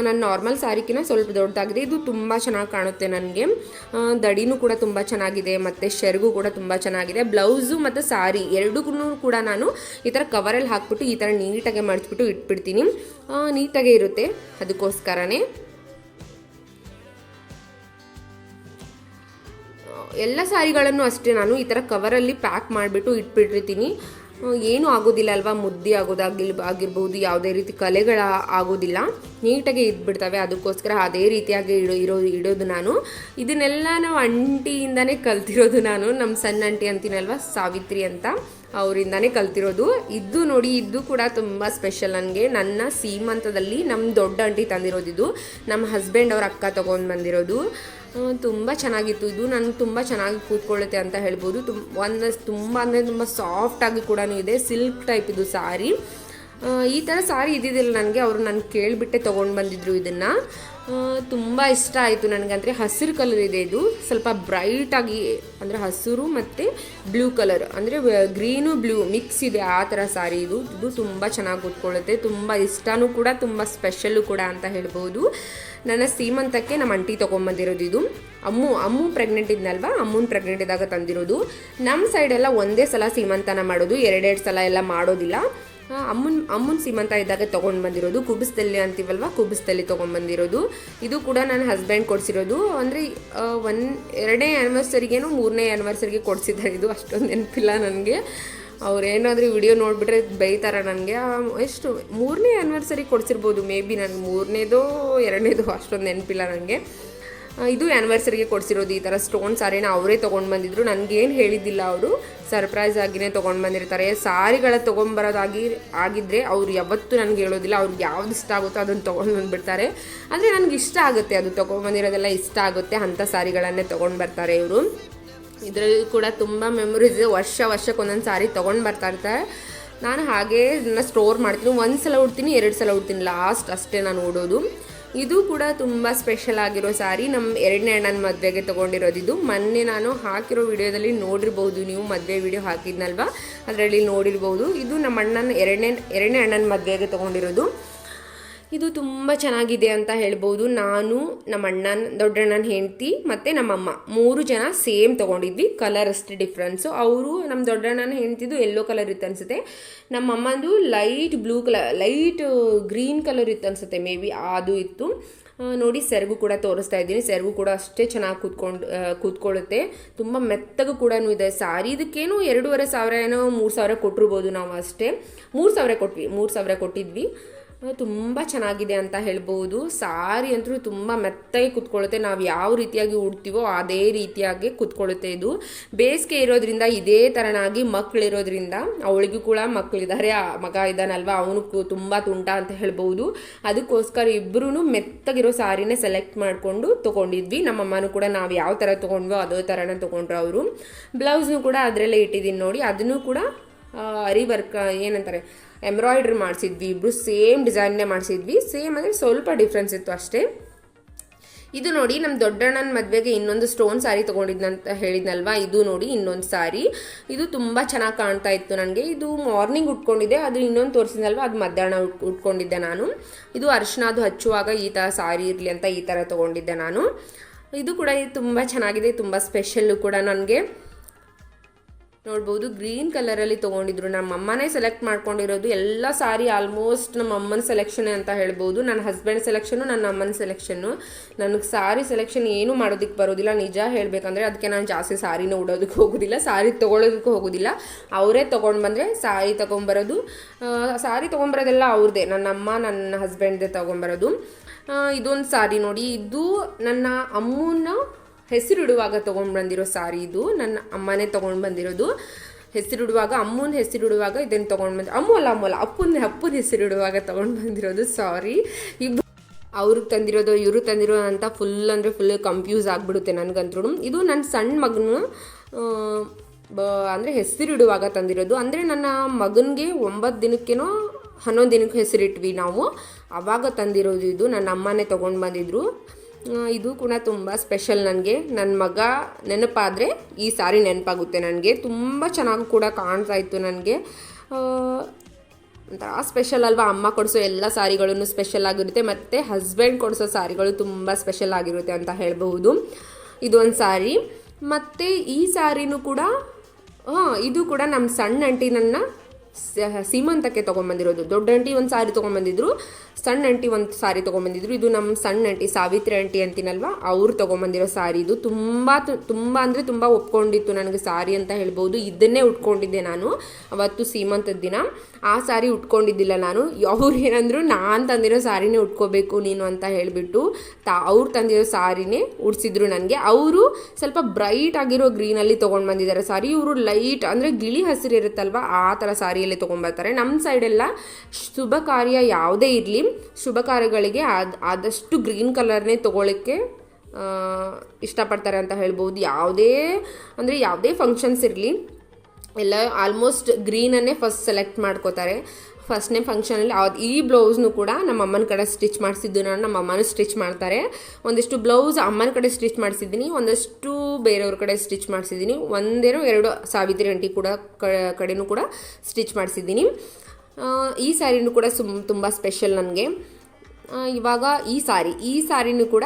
ನನ್ನ ನಾರ್ಮಲ್ ಸಾರಿಕಿನ ಸ್ವಲ್ಪ ದೊಡ್ಡದಾಗಿದೆ. ಇದು ತುಂಬ ಚೆನ್ನಾಗಿ ಕಾಣುತ್ತೆ ನನಗೆ. ದಡಿನೂ ಕೂಡ ತುಂಬ ಚೆನ್ನಾಗಿದೆ, ಮತ್ತು ಶೆರಗು ಕೂಡ ತುಂಬ ಚೆನ್ನಾಗಿದೆ. ಬ್ಲೌಸು ಮತ್ತು ಸಾರಿ ಎರಡಕ್ಕೂ ಕೂಡ ನಾನು ಈ ಥರ ಕವರಲ್ಲಿ ಹಾಕ್ಬಿಟ್ಟು ಈ ಥರ ನೀಟಾಗಿ ಮಡಿಸ್ಬಿಟ್ಟು ಇಟ್ಬಿಡ್ತೀನಿ. ನೀಟಾಗೇ ಇರುತ್ತೆ, ಅದಕ್ಕೋಸ್ಕರನೇ. ಎಲ್ಲ ಸಾರಿಗಳನ್ನು ಅಷ್ಟೇ ನಾನು ಈ ಥರ ಕವರಲ್ಲಿ ಪ್ಯಾಕ್ ಮಾಡಿಬಿಟ್ಟು ಇಟ್ಬಿಟ್ಟಿರ್ತೀನಿ. ಏನೂ ಆಗೋದಿಲ್ಲ ಅಲ್ವಾ, ಮುದ್ದೆ ಆಗಿರ್ಬೋದು, ಯಾವುದೇ ರೀತಿ ಕಲೆಗಳ ಆಗೋದಿಲ್ಲ, ನೀಟಾಗಿ ಇದ್ಬಿಡ್ತವೆ. ಅದಕ್ಕೋಸ್ಕರ ಅದೇ ರೀತಿಯಾಗಿ ಇಡೋದು ನಾನು. ಇದನ್ನೆಲ್ಲ ನಾವು ಅಂಟಿಯಿಂದನೇ ಕಲ್ತಿರೋದು ನಾನು. ನಮ್ಮ ಸಣ್ಣ ಅಂಟಿ ಅಂತೀನಲ್ವ, ಸಾವಿತ್ರಿ ಅಂತ, ಅವರಿಂದಾನೇ ಕಲ್ತಿರೋದು. ಇದು ನೋಡಿ, ಇದು ಕೂಡ ತುಂಬ ಸ್ಪೆಷಲ್ ನನಗೆ. ನನ್ನ ಸೀಮಂತದಲ್ಲಿ ನಮ್ಮ ದೊಡ್ಡ ಅಂಟಿ ತಂದಿರೋದು ಇದು. ನಮ್ಮ ಹಸ್ಬೆಂಡ್ ಅವ್ರ ಅಕ್ಕ ತೊಗೊಂಡು ಬಂದಿರೋದು. ತುಂಬ ಚೆನ್ನಾಗಿತ್ತು ಇದು. ನನಗೆ ತುಂಬ ಚೆನ್ನಾಗಿ ಕೂತ್ಕೊಳ್ಳುತ್ತೆ ಅಂತ ಹೇಳ್ಬೋದು. ತುಂಬ ಅಂದರೆ ತುಂಬ ಸಾಫ್ಟಾಗಿ ಕೂಡ ಇದೆ, ಸಿಲ್ಕ್ ಟೈಪ್ ಇದು ಸಾರಿ. ಈ ಥರ ಸಾರಿ ಇದ್ದಿದ್ದಿಲ್ಲ ನನಗೆ, ಅವರು ನಾನು ಕೇಳಿಬಿಟ್ಟೆ ತೊಗೊಂಡು ಬಂದಿದ್ರು ಇದನ್ನು. ತುಂಬ ಇಷ್ಟ ಆಯಿತು ನನಗಂದರೆ. ಹಸಿರು ಕಲರ್ ಇದೆ ಇದು, ಸ್ವಲ್ಪ ಬ್ರೈಟಾಗಿ, ಅಂದರೆ ಹಸಿರು ಮತ್ತು ಬ್ಲೂ ಕಲರ್, ಅಂದರೆ ಗ್ರೀನು ಬ್ಲೂ ಮಿಕ್ಸ್ ಇದೆ, ಆ ಥರ ಸಾರಿ ಇದು. ತುಂಬ ಚೆನ್ನಾಗಿ ಕೂತ್ಕೊಳ್ಳುತ್ತೆ, ತುಂಬ ಇಷ್ಟನೂ ಕೂಡ, ತುಂಬ ಸ್ಪೆಷಲ್ಲು ಕೂಡ ಅಂತ ಹೇಳ್ಬೋದು. ನನ್ನ ಸೀಮಂತಕ್ಕೆ ನಮ್ಮ ಅಂಟಿ ತೊಗೊಂಬಂದಿರೋದು ಇದು. ಅಮ್ಮು ಪ್ರೆಗ್ನೆಂಟ್ ಇದ್ನಲ್ವ, ಅಮ್ಮನ ಪ್ರೆಗ್ನೆಂಟ್ ಇದ್ದಾಗ ತಂದಿರೋದು. ನಮ್ಮ ಸೈಡೆಲ್ಲ ಒಂದೇ ಸಲ ಸೀಮಂತನ ಮಾಡೋದು, 2 ಸಲ ಎಲ್ಲ ಮಾಡೋದಿಲ್ಲ. ಅಮ್ಮನ ಸೀಮಂತ ಇದ್ದಾಗ ತೊಗೊಂಡು ಬಂದಿರೋದು, ಕುಬುಸದಲ್ಲಿ ಅಂತೀವಲ್ವ, ಕುಬುಸದಲ್ಲಿ ತೊಗೊಂಡ್ಬಂದಿರೋದು. ಇದು ಕೂಡ ನನ್ನ ಹಸ್ಬೆಂಡ್ ಕೊಡಿಸಿರೋದು. ಅಂದರೆ 2ನೇ ಆ್ಯನಿವರ್ಸರಿಗೇನೋ 3ನೇ ಆ್ಯನಿವರ್ಸರಿಗೆ ಕೊಡಿಸಿದ್ದಾರೆ. ಇದು ಅಷ್ಟೊಂದು ನೆನಪಿಲ್ಲ ನನಗೆ. ಅವ್ರೇನಾದರೂ ವಿಡಿಯೋ ನೋಡಿಬಿಟ್ರೆ ಬೈತಾರೆ ನನಗೆ. ಎಷ್ಟು 3ನೇ ಆ್ಯನಿವರ್ಸರಿ ಕೊಡಿಸಿರ್ಬೋದು, ಮೇ ಬಿ ನನಗೆ 3ನೇದೋ 2ನೇದೋ ಅಷ್ಟೊಂದು ನೆನಪಿಲ್ಲ ನನಗೆ. ಇದು ಆ್ಯನಿವರ್ಸರಿಗೆ ಕೊಡಿಸಿರೋದು. ಈ ಥರ ಸ್ಟೋನ್ ಸಾರಿನ ಅವರೇ ತೊಗೊಂಡು ಬಂದಿದ್ರು. ನನಗೇನು ಹೇಳಿದ್ದಿಲ್ಲ, ಅವರು ಸರ್ಪ್ರೈಸ್ ಆಗಿನೇ ತೊಗೊಂಡು ಬಂದಿರ್ತಾರೆ. ಸಾರಿಗಳ ಆಗಿದ್ದರೆ ಅವ್ರು ಯಾವತ್ತೂ ನನಗೆ ಹೇಳೋದಿಲ್ಲ. ಅವ್ರಿಗೆ ಯಾವ್ದು ಇಷ್ಟ ಆಗುತ್ತೋ ಅದನ್ನು ತೊಗೊಂಡು ಬಂದುಬಿಡ್ತಾರೆ. ಅಂದರೆ ನನಗೆ ಇಷ್ಟ ಆಗುತ್ತೆ, ಅದು ತೊಗೊಂಡ್ಬಂದಿರೋದೆಲ್ಲ ಇಷ್ಟ ಆಗುತ್ತೆ, ಅಂಥ ಸಾರಿಗಳನ್ನೇ ತೊಗೊಂಡು ಬರ್ತಾರೆ ಇವರು. ಇದರಲ್ಲಿ ಕೂಡ ತುಂಬ ಮೆಮೊರೀಸ್ ಇದೆ. ವರ್ಷಕ್ಕೆ ಒಂದೊಂದು ಸಾರಿ ತೊಗೊಂಡು ಬರ್ತಾ ಇರ್ತಾರೆ. ನಾನು ಹಾಗೇ ಇದನ್ನು ಸ್ಟೋರ್ ಮಾಡ್ತೀನಿ. 1 ಸಲ ಉಡ್ತೀನಿ, 2 ಸಲ ಉಡ್ತೀನಿ, ಲಾಸ್ಟ್ ಅಷ್ಟೇ ನಾನು ಉಡೋದು. ಇದು ಕೂಡ ತುಂಬ ಸ್ಪೆಷಲ್ ಆಗಿರೋ ಸಾರಿ. ನಮ್ಮ 2ನೇ ಅಣ್ಣನ ಮದುವೆಗೆ ತೊಗೊಂಡಿರೋದು. ಇದು ಮೊನ್ನೆ ನಾನು ಹಾಕಿರೋ ವಿಡಿಯೋದಲ್ಲಿ ನೋಡಿರ್ಬೋದು ನೀವು, ಮದುವೆ ವಿಡಿಯೋ ಹಾಕಿದ್ನಲ್ವ, ಅದರಲ್ಲಿ ನೋಡಿರ್ಬೋದು. ಇದು ನಮ್ಮ ಅಣ್ಣನ ಎರಡನೇ ಅಣ್ಣನ ಮದುವೆಗೆ ತೊಗೊಂಡಿರೋದು. ಇದು ತುಂಬ ಚೆನ್ನಾಗಿದೆ ಅಂತ ಹೇಳ್ಬೋದು. ನಾನು, ನಮ್ಮ ದೊಡ್ಡಣ್ಣನ ಹೆಂಡತಿ ಮತ್ತು ನಮ್ಮಮ್ಮ 3 ಜನ ಸೇಮ್ ತೊಗೊಂಡಿದ್ವಿ. ಕಲರ್ ಅಷ್ಟೇ ಡಿಫ್ರೆನ್ಸು. ಅವರು ನಮ್ಮ ದೊಡ್ಡಣ್ಣನ ಹೆಂಡ್ತಿದ್ದು ಯೆಲ್ಲೋ ಕಲರ್ ಇತ್ತು ಅನಿಸುತ್ತೆ, ನಮ್ಮಮ್ಮಂದು light blue colour, light green colour ಇತ್ತು ಅನಿಸುತ್ತೆ, ಮೇ ಬಿ ಅದು ಇತ್ತು. ನೋಡಿ, ಸೆರಗು ಕೂಡ ತೋರಿಸ್ತಾ ಇದ್ದೀನಿ. ಸೆರಗು ಕೂಡ ಅಷ್ಟೇ ಚೆನ್ನಾಗಿ ಕೂತ್ಕೊಳ್ಳುತ್ತೆ. ತುಂಬ ಮೆತ್ತಗೂ ಕೂಡ ಇದೆ ಸಾರಿ. ಇದಕ್ಕೇನು 2,500 ಏನೋ 3,000 ಕೊಟ್ಟಿರ್ಬೋದು ನಾವು. ಅಷ್ಟೇ 3,000 ಕೊಟ್ಟಿದ್ವಿ. ತುಂಬ ಚೆನ್ನಾಗಿದೆ ಅಂತ ಹೇಳ್ಬೋದು. ಸಾರಿ ಅಂತೂ ತುಂಬ ಮೆತ್ತಗೆ ಕೂತ್ಕೊಳ್ಳುತ್ತೆ. ನಾವು ಯಾವ ರೀತಿಯಾಗಿ ಉಡ್ತೀವೋ ಅದೇ ರೀತಿಯಾಗಿ ಕೂತ್ಕೊಳ್ಳುತ್ತೆ. ಇದು ಬೇಸಿಗೆ ಇರೋದ್ರಿಂದ ಇದೇ ಥರನಾಗಿ ಮಕ್ಕಳಿರೋದ್ರಿಂದ, ಅವಳಿಗೂ ಕೂಡ ಮಕ್ಕಳಿದ್ದಾರೆ, ಮಗ ಇದ್ದಾನಲ್ವ, ಅವನು ತುಂಬ ತುಂಟ ಅಂತ ಹೇಳ್ಬೋದು. ಅದಕ್ಕೋಸ್ಕರ ಇಬ್ಬರೂ ಮೆತ್ತಗಿರೋ ಸಾರಿನೇ ಸೆಲೆಕ್ಟ್ ಮಾಡಿಕೊಂಡು ತೊಗೊಂಡಿದ್ವಿ. ನಮ್ಮಮ್ಮನೂ ಕೂಡ ನಾವು ಯಾವ ಥರ ತೊಗೊಂಡ್ವೋ ಅದೇ ಥರನೇ ತೊಗೊಂಡ್ರು ಅವರು. ಬ್ಲೌಸ್ನು ಕೂಡ ಅದರಲ್ಲೇ ಇಟ್ಟಿದ್ದೀನಿ ನೋಡಿ. ಅದನ್ನು ಕೂಡ ಅರಿ ವರ್ಕ್ ಏನಂತಾರೆ, ಎಂಬ್ರಾಯ್ಡ್ರಿ ಮಾಡಿಸಿದ್ವಿ. ಇಬ್ಬರು ಸೇಮ್ ಡಿಸೈನ್ನೇ ಮಾಡಿಸಿದ್ವಿ. ಸೇಮ್ ಅಂದರೆ ಸ್ವಲ್ಪ ಡಿಫ್ರೆನ್ಸ್ ಇತ್ತು ಅಷ್ಟೇ. ಇದು ನೋಡಿ, ನಮ್ಮ ದೊಡ್ಡಣ್ಣನ ಮದುವೆಗೆ ಇನ್ನೊಂದು ಸ್ಟೋನ್ ಸಾರಿ ತೊಗೊಂಡಿದ್ದಂತ ಹೇಳಿದ್ನಲ್ವ, ಇದು ನೋಡಿ ಇನ್ನೊಂದು ಸಾರಿ. ಇದು ತುಂಬ ಚೆನ್ನಾಗಿ ಕಾಣ್ತಾ ಇತ್ತು ನನಗೆ. ಇದು ಮಾರ್ನಿಂಗ್ ಉಟ್ಕೊಂಡಿದ್ದೆ, ಅದು ಇನ್ನೊಂದು ತೋರಿಸಿದ್ನಲ್ವ, ಅದು ಮಧ್ಯಾಹ್ನ ಉಟ್ಕೊಂಡಿದ್ದೆ ನಾನು. ಇದು ಅರಿಶಿನ ಅದು ಹಚ್ಚುವಾಗ ಈ ಥರ ಸಾರಿ ಇರಲಿ ಅಂತ ಈ ಥರ ತೊಗೊಂಡಿದ್ದೆ ನಾನು. ಇದು ಕೂಡ ತುಂಬ ಚೆನ್ನಾಗಿದೆ, ತುಂಬ ಸ್ಪೆಷಲ್ಲು ಕೂಡ ನನಗೆ. ನೋಡ್ಬೋದು, ಗ್ರೀನ್ ಕಲರಲ್ಲಿ ತೊಗೊಂಡಿದ್ರು. ನಮ್ಮ ಅಮ್ಮನೇ ಸೆಲೆಕ್ಟ್ ಮಾಡ್ಕೊಂಡಿರೋದು. ಎಲ್ಲ ಸಾರಿ ಆಲ್ಮೋಸ್ಟ್ ನಮ್ಮ ಅಮ್ಮನ ಸೆಲೆಕ್ಷನ್ ಅಂತ ಹೇಳ್ಬೋದು. ನನ್ನ ಹಸ್ಬೆಂಡ್ ಸೆಲೆಕ್ಷನು, ನನ್ನ ಅಮ್ಮನ ಸೆಲೆಕ್ಷನ್ನು. ನನಗೆ ಸಾರಿ ಸೆಲೆಕ್ಷನ್ ಏನೂ ಮಾಡೋದಕ್ಕೆ ಬರೋದಿಲ್ಲ ನಿಜ ಹೇಳಬೇಕಂದ್ರೆ. ಅದಕ್ಕೆ ನಾನು ಜಾಸ್ತಿ ಸಾರಿನ ಉಡೋದಕ್ಕೆ ಹೋಗೋದಿಲ್ಲ, ಸಾರಿ ತೊಗೊಳೋದಕ್ಕೂ ಹೋಗೋದಿಲ್ಲ. ಅವರೇ ತೊಗೊಂಡು ಬಂದರೆ ಸಾರಿ ತೊಗೊಂಬರೋದು. ಸಾರಿ ತೊಗೊಂಬರೋದೆಲ್ಲ ಅವ್ರದ್ದೇ, ನನ್ನ ಅಮ್ಮ ನನ್ನ ಹಸ್ಬೆಂಡ್ದೇ ತೊಗೊಂಬರೋದು. ಇದೊಂದು ಸಾರಿ ನೋಡಿ, ಇದು ನನ್ನ ಅಮ್ಮನ ಹೆಸರಿಡುವಾಗ ತೊಗೊಂಡು ಬಂದಿರೋ ಸಾರಿ. ಇದು ನನ್ನ ಅಮ್ಮನೇ ತೊಗೊಂಡು ಬಂದಿರೋದು. ಹೆಸರಿಡುವಾಗ, ಅಮ್ಮನ ಹೆಸರಿಡುವಾಗ ಇದನ್ನು ತೊಗೊಂಡು ಬಂದು, ಅಮ್ಮಲ್ಲ ಅಪ್ಪನ ಹೆಸರಿಡುವಾಗ ತೊಗೊಂಡು ಬಂದಿರೋದು. ಸಾರಿ, ಅವ್ರಿಗೆ ತಂದಿರೋದು ಇವರು ತಂದಿರೋ ಅಂತ ಫುಲ್ ಕನ್ಫ್ಯೂಸ್ ಆಗಿಬಿಡುತ್ತೆ ನನಗಂತೂ. ಇದು ನನ್ನ ಸಣ್ಣ ಮಗನು ಅಂದರೆ ಹೆಸರಿಡುವಾಗ ತಂದಿರೋದು. ಅಂದರೆ ನನ್ನ ಮಗನಿಗೆ 9 ದಿನಕ್ಕೇನೋ 11 ದಿನಕ್ಕೆ ಹೆಸರಿಟ್ವಿ ನಾವು, ಆವಾಗ ತಂದಿರೋದು. ಇದು ನನ್ನ ಅಮ್ಮನೇ ತೊಗೊಂಡು ಬಂದಿದ್ರು. ಇದು ಕೂಡ ತುಂಬ ಸ್ಪೆಷಲ್ ನನಗೆ. ನನ್ನ ಮಗ ನೆನಪಾದರೆ ಈ ಸಾರಿ ನೆನಪಾಗುತ್ತೆ ನನಗೆ. ತುಂಬ ಚೆನ್ನಾಗಿ ಕೂಡ ಕಾಣ್ತಾ ಇತ್ತು ನನಗೆ. ಒಂಥರ ಸ್ಪೆಷಲ್ ಅಲ್ವಾ, ಅಮ್ಮ ಕೊಡಿಸೋ ಎಲ್ಲ ಸಾರಿಗಳೂ ಸ್ಪೆಷಲ್ ಆಗಿರುತ್ತೆ, ಮತ್ತು ಹಸ್ಬೆಂಡ್ ಕೊಡಿಸೋ ಸಾರಿಗಳು ತುಂಬ ಸ್ಪೆಷಲ್ ಆಗಿರುತ್ತೆ ಅಂತ ಹೇಳ್ಬಹುದು. ಇದೊಂದು ಸಾರಿ. ಮತ್ತು ಈ ಸಾರಿನೂ ಕೂಡ ಇದು ಕೂಡ ನಮ್ಮ ಸಣ್ಣ ಆಂಟಿ ನನ್ನ ಸೀಮಂತಕ್ಕೆ ತೊಗೊಂಬಂದಿರೋದು. ದೊಡ್ಡ ಆಂಟಿ ಒಂದು ಸಾರಿ ತೊಗೊಂಬಂದಿದ್ರು, ಸಣ್ಣ ಆಂಟಿ ಒಂದು ಸಾರಿ ತೊಗೊಂಬಂದಿದ್ರು. ಇದು ನಮ್ಮ ಸಣ್ಣ ಆಂಟಿ, ಸಾವಿತ್ರಿ ಆಂಟಿ ಅಂತೀನಲ್ವ, ಅವ್ರು ತೊಗೊಂಬಂದಿರೋ ಸಾರಿ. ಇದು ತುಂಬ ಅಂದರೆ ತುಂಬ ಒಪ್ಕೊಂಡಿತ್ತು ನನಗೆ ಸಾರಿ ಅಂತ ಹೇಳ್ಬೋದು. ಇದನ್ನೇ ಉಟ್ಕೊಂಡಿದ್ದೆ ನಾನು ಅವತ್ತು ಸೀಮಂತದ ದಿನ. ಆ ಸಾರಿ ಉಟ್ಕೊಂಡಿದ್ದಿಲ್ಲ ನಾನು. ಅವ್ರು ಏನಂದ್ರು, ನಾನು ತಂದಿರೋ ಸಾರಿನೇ ಉಟ್ಕೋಬೇಕು ನೀನು ಅಂತ ಹೇಳಿಬಿಟ್ಟು ಅವ್ರು ತಂದಿರೋ ಸಾರಿನೇ ಉಡ್ಸಿದ್ರು ನನಗೆ. ಅವರು ಸ್ವಲ್ಪ ಬ್ರೈಟ್ ಆಗಿರೋ ಗ್ರೀನಲ್ಲಿ ತೊಗೊಂಡು ಬಂದಿದ್ದಾರೆ ಸಾರಿ. ಇವರು ಲೈಟ್ ಅಂದರೆ ಗಿಳಿ ಹಸಿರು ಇರುತ್ತಲ್ವ, ಆ ಥರ ಸಾರಿಯಲ್ಲಿ ತೊಗೊಂಡ್ಬರ್ತಾರೆ. ನಮ್ಮ ಸೈಡೆಲ್ಲ ಶುಭ ಕಾರ್ಯ ಯಾವುದೇ ಇರಲಿ, ಶುಭ ಕಾರ್ಯಗಳಿಗೆ ಆದಷ್ಟು ಗ್ರೀನ್ ಕಲರ್ನೇ ತೊಗೊಳ್ಳೋಕ್ಕೆ ಇಷ್ಟಪಡ್ತಾರೆ ಅಂತ ಹೇಳ್ಬೋದು. ಯಾವುದೇ ಫಂಕ್ಷನ್ಸ್ ಇರಲಿ ಎಲ್ಲ ಆಲ್ಮೋಸ್ಟ್ ಗ್ರೀನನ್ನೇ ಫಸ್ಟ್ ಸೆಲೆಕ್ಟ್ ಮಾಡ್ಕೋತಾರೆ. ಫಸ್ಟ್ನೇ ಫಂಕ್ಷನಲ್ಲಿ ಈ ಬ್ಲೌಸ್ನು ಕೂಡ ನಮ್ಮ ಅಮ್ಮನ ಕಡೆ ಸ್ಟಿಚ್ ಮಾಡಿಸಿದ್ದು ನಾನು. ನಮ್ಮ ಅಮ್ಮನೂ ಸ್ಟಿಚ್ ಮಾಡ್ತಾರೆ. ಒಂದಿಷ್ಟು ಬ್ಲೌಸ್ ಅಮ್ಮನ ಕಡೆ ಸ್ಟಿಚ್ ಮಾಡಿಸಿದ್ದೀನಿ, ಒಂದಷ್ಟು ಬೇರೆಯವ್ರ ಕಡೆ ಸ್ಟಿಚ್ ಮಾಡಿಸಿದ್ದೀನಿ. 2 ಸಾವಿತ್ರಿ ಆಂಟಿ ಕೂಡ ಕಡೆನೂ ಕೂಡ ಸ್ಟಿಚ್ ಮಾಡಿಸಿದ್ದೀನಿ. ಈ ಸ್ಯಾರಿನೂ ಕೂಡ ತುಂಬ ಸ್ಪೆಷಲ್ ನನಗೆ. ಇವಾಗ ಈ ಸಾರಿನೂ ಕೂಡ